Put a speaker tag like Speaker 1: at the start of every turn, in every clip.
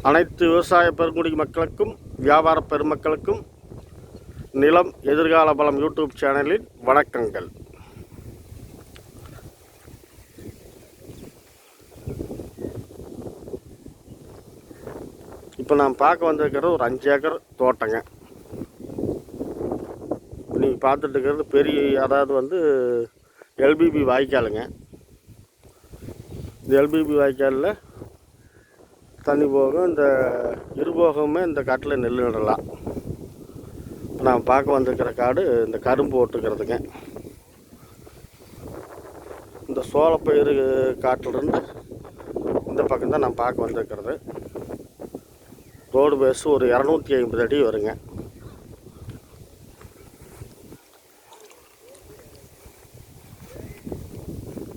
Speaker 1: அனைத்து விவசாய பெருங்குடி மக்களுக்கும் வியாபார பெருமக்களுக்கும் நிலம் எதிர்கால பலம் யூடியூப் சேனலில் வணக்கங்கள். இப்போ நான் பார்க்க வந்திருக்கிறது ஒரு 5 ஏக்கர் தோட்டங்க. நீங்கள் பார்த்துட்டு இருக்கிறது பெரிய, அதாவது எல்பிபி வாய்க்காலுங்க. இந்த எல்பிபி வாய்க்காலில் தண்ணி போகும். இந்த இருபோகமே இந்த காட்டில் நெல் நடலாம். இப்போ நான் பார்க்க வந்திருக்கிற காடு இந்த கரும்பு ஓட்டுக்கிறதுங்க. இந்த சோளப்பயிறு காட்டிலிருந்து இந்த பக்கம் தான் நான் பார்க்க வந்திருக்கிறது. ரோடு பேஸு ஒரு 250 அடி வருங்க.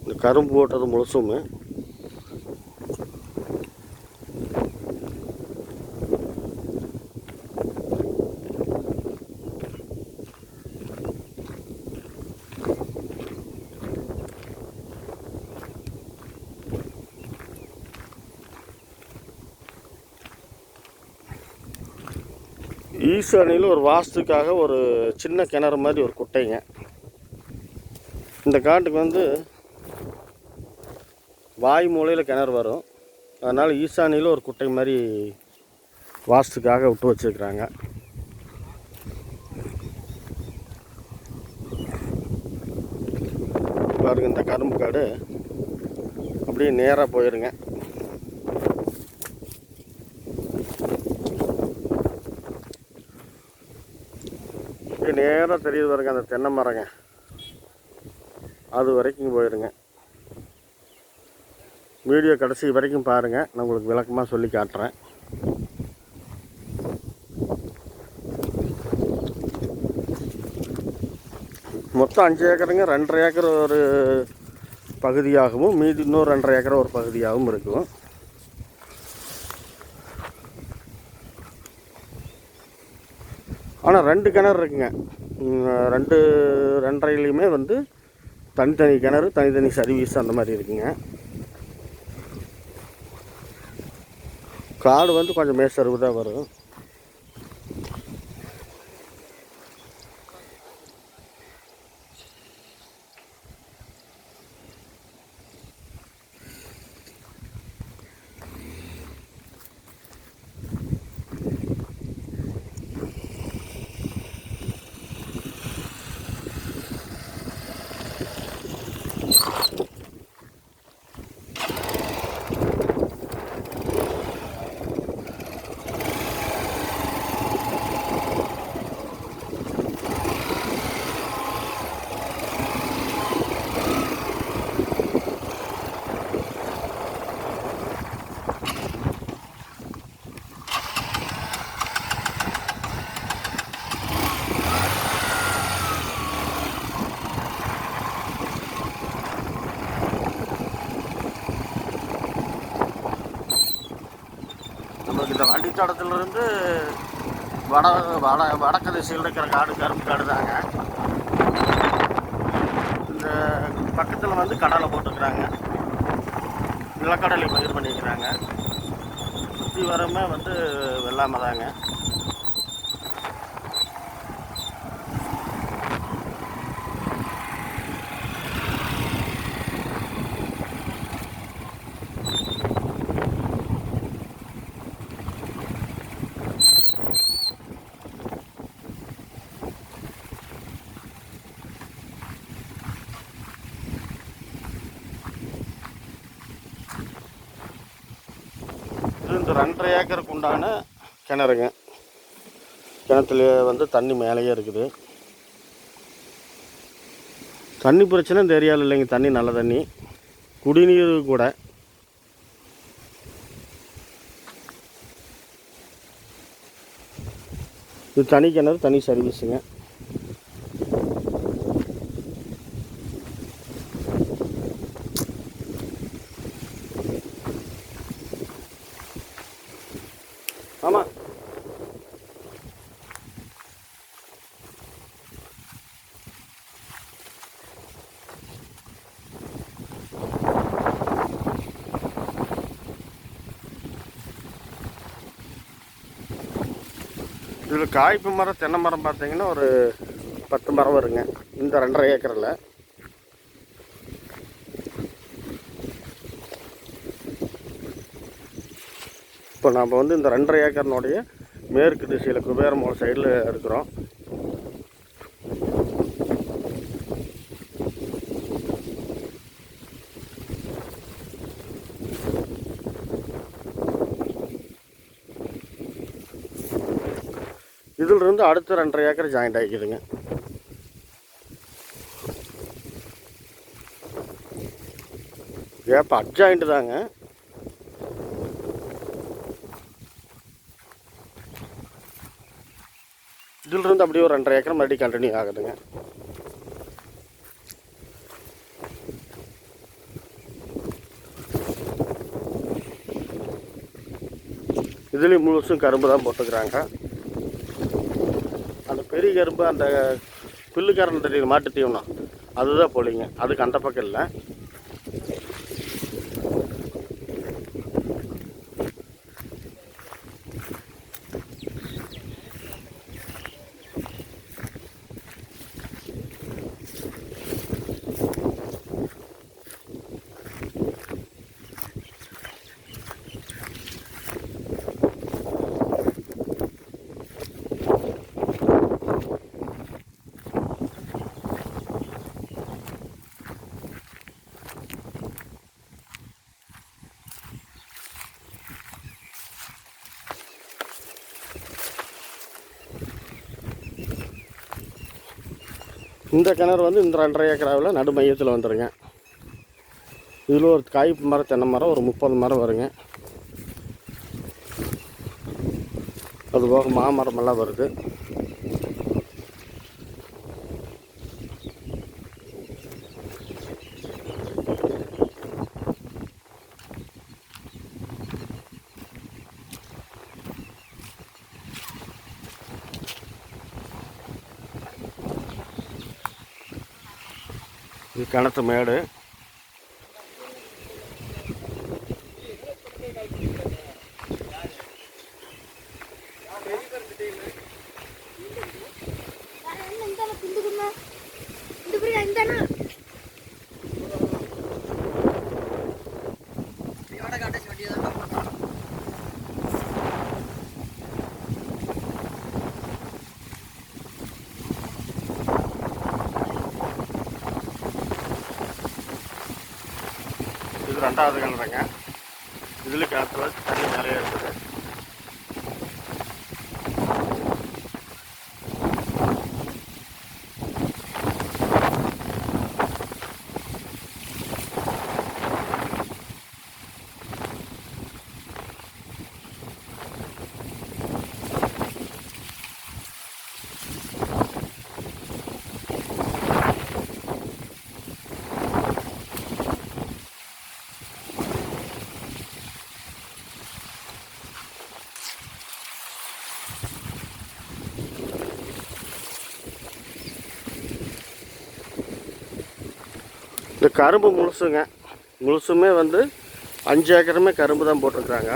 Speaker 1: இந்த கரும்பு ஓட்டுறது முழுசுமே ஈசானியில் ஒரு வாஸ்துக்காக ஒரு சின்ன கிணறு மாதிரி ஒரு குட்டைங்க. இந்த காட்டுக்கு வாய் மூலையில் கிணறு வரும். அதனால் ஈசானியில் ஒரு குட்டை மாதிரி வாஸ்துக்காக விட்டு வச்சுருக்குறாங்க. பாருங்க, இந்த கரும்பு காடு அப்படியே நேராக போயிருங்க. நேராக தெரியுது பாருங்க அந்த தென்னை மரங்க, அது வரைக்கும் போயிருங்க. வீடியோ கடைசி வரைக்கும் பாருங்கள், நான் உங்களுக்கு விளக்கமாக சொல்லி காட்டுறேன். மொத்தம் 5 ஏக்கருங்க. 2.5 ஏக்கர் ஒரு பகுதியாகவும் மீதி இன்னொரு 2.5 ஏக்கர் ஒரு பகுதியாகவும் இருக்கும். ஆனால் 2 கிணறு இருக்குங்க. 2.5லையுமே தனித்தனி கிணறு, தனித்தனி சர்வீஸ் அந்த மாதிரி இருக்குங்க. காடு கொஞ்சம் மேசருவு தான் வரும். நம்மளுக்கு இந்த வண்டித்தடத்துலேருந்து வடக்கு திசையில் இருக்கிற காடு கரும்பு காடு தாங்க. இந்த பக்கத்தில் கடலை போட்டுக்கிறாங்க, நிலக்கடலை பயிர் பண்ணிக்கிறாங்க. சுற்றி வரமே வெள்ளாமை தாங்க. இந்த 2.5 ஏக்கருக்கு உண்டான கிணறுங்க. கிணத்துல தண்ணி மேலேயே இருக்குது. தண்ணி பிரச்சனை இந்த ஏரியாவில் இல்லைங்க. தண்ணி நல்ல தண்ணி, குடிநீர் கூட. இது தனி கிணறு, தனி சர்வீஸுங்க. ஆமாம், இதில் காய்ப்பு மரம் தென்னை மரம் பார்த்தீங்கன்னா ஒரு 10 மரம் வருங்க இந்த 2.5 ஏக்கரில். இப்போ நாம் வந்து இந்த 2.5 ஏக்கர்னுடைய மேற்கு திசையில் குபேரமோல் சைடில் இருக்கிறோம். இதிலிருந்து அடுத்த 2.5 ஏக்கர் ஜாயிண்ட் ஆகிக்குதுங்க. கேப் அட்ஜாயிண்ட் தாங்க. இதிலிருந்து அப்படியே ஒரு 2.5 ஏக்கர் மறுபடியும் கண்டினியூ ஆகுதுங்க. இதுலேயும் முழுசும் கரும்பு தான் போட்டுக்கிறாங்க. அந்த பெரிய கரும்பு அந்த புல்லுக்காரன் தெரியுது மாட்டு தீவனம் அதுதான் போலிங்க. அதுக்கு அந்த பக்கம் இல்லை. இந்த கிணறு வந்து இந்த 2.5 ஏக்கராவில் நடு மையத்தில் வந்துடுங்க. இதில் ஒரு காய்ப்பு மரம் தென்னை மரம் ஒரு 30 மரம் வருங்க. அதுபோக மாமரமெல்லாம் வருது. இது கிணத்து மேடு. இது 2வது கிணறுங்க. இதில் கிணத்துல தண்ணி நிறைய இருக்குது. இந்த கரும்பு முழுசுமே வந்து 5 ஏக்கருமே கரும்பு தான் போட்டிருக்காங்க.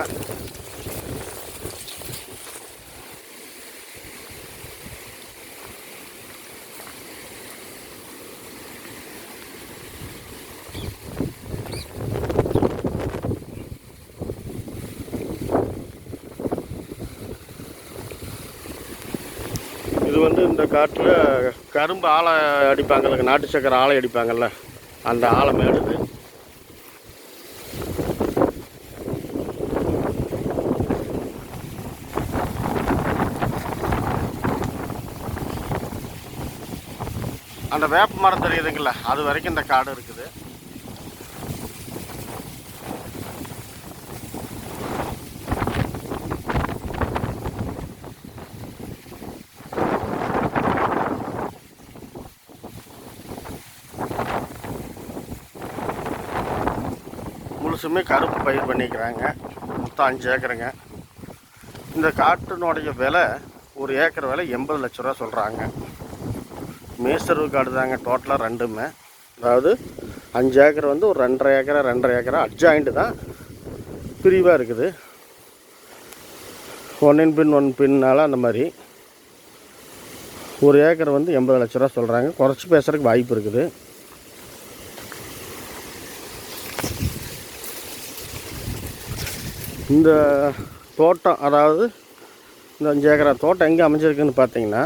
Speaker 1: இது வந்து இந்த காட்டில் கரும்பு ஆலை அடிப்பாங்கல்ல, நாட்டு சக்கரை ஆலை அடிப்பாங்கல்ல, அந்த ஆலை மேடுது. அந்த வேப்ப மரம் தெரியுதுங்களா, அது வரைக்கும் இந்த காடு இருக்குது. முழுசுமே கரும்பு பயிர் பண்ணிக்கிறாங்க. மொத்தம் 5 ஏக்கருங்க. இந்த காட்டினுடைய விலை ஒரு ஏக்கர் விலை 80 லட்ச ரூபா சொல்கிறாங்க. மேசர்வு காடு தாங்க டோட்டலாக ரெண்டுமே. அதாவது 5 ஏக்கர் வந்து ஒரு 2.5 ஏக்கரா அட்ஜாயிண்ட் தான், பிரிவாக இருக்குது. ஒன் பின்னால் அந்த மாதிரி ஒரு ஏக்கர் வந்து 80 லட்ச ரூபா சொல்கிறாங்க. குறைச்சி பேசுகிறதுக்கு வாய்ப்பு இருக்குது. இந்த தோட்டம், அதாவது இந்த 5 ஏக்கரா தோட்டம் எங்கே அமைஞ்சிருக்குன்னு பார்த்தீங்கன்னா,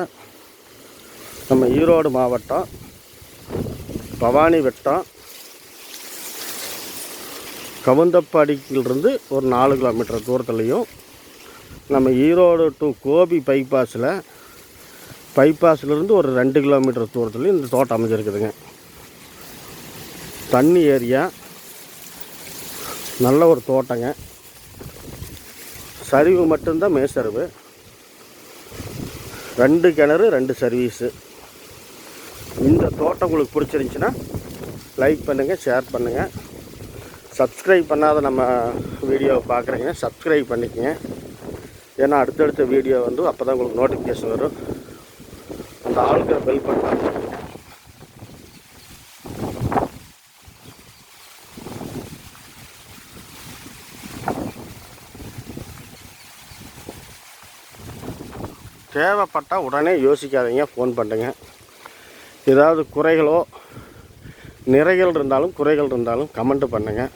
Speaker 1: நம்ம ஈரோடு மாவட்டம் பவானி வட்டம் கவுந்தப்பாடியிலிருந்து ஒரு 4 கிலோமீட்டர் தூரத்துலையும், நம்ம ஈரோடு டு கோபி பைபாஸ்லேருந்து ஒரு 2 கிலோமீட்டர் தூரத்துலையும் இந்த தோட்டம் அமைஞ்சிருக்குதுங்க. தண்ணி ஏரியா, நல்ல ஒரு தோட்டங்க. சரிவு மட்டும்தான் மேசரிவு. 2 கிணறு 2 சர்வீஸு. இந்த தோட்டம் உங்களுக்கு பிடிச்சிருந்துச்சின்னா லைக் பண்ணுங்கள், ஷேர் பண்ணுங்கள். சப்ஸ்கிரைப் பண்ணாத நம்ம வீடியோவை பார்க்குறீங்க, சப்ஸ்கிரைப் பண்ணிக்கங்க. ஏன்னா அடுத்தடுத்த வீடியோ வந்து அப்போ தான் உங்களுக்கு நோட்டிஃபிகேஷன் வரும். அந்த ஆளுக்கிற பெல் பண்ணுறாங்க. தேவைப்பட்டால் உடனே யோசிக்காதீங்க, ஃபோன் பண்ணுங்க. ஏதாவது குறைகளோ நிறைகள் இருந்தாலும் குறைகள் இருந்தாலும் கமெண்ட் பண்ணுங்கள்.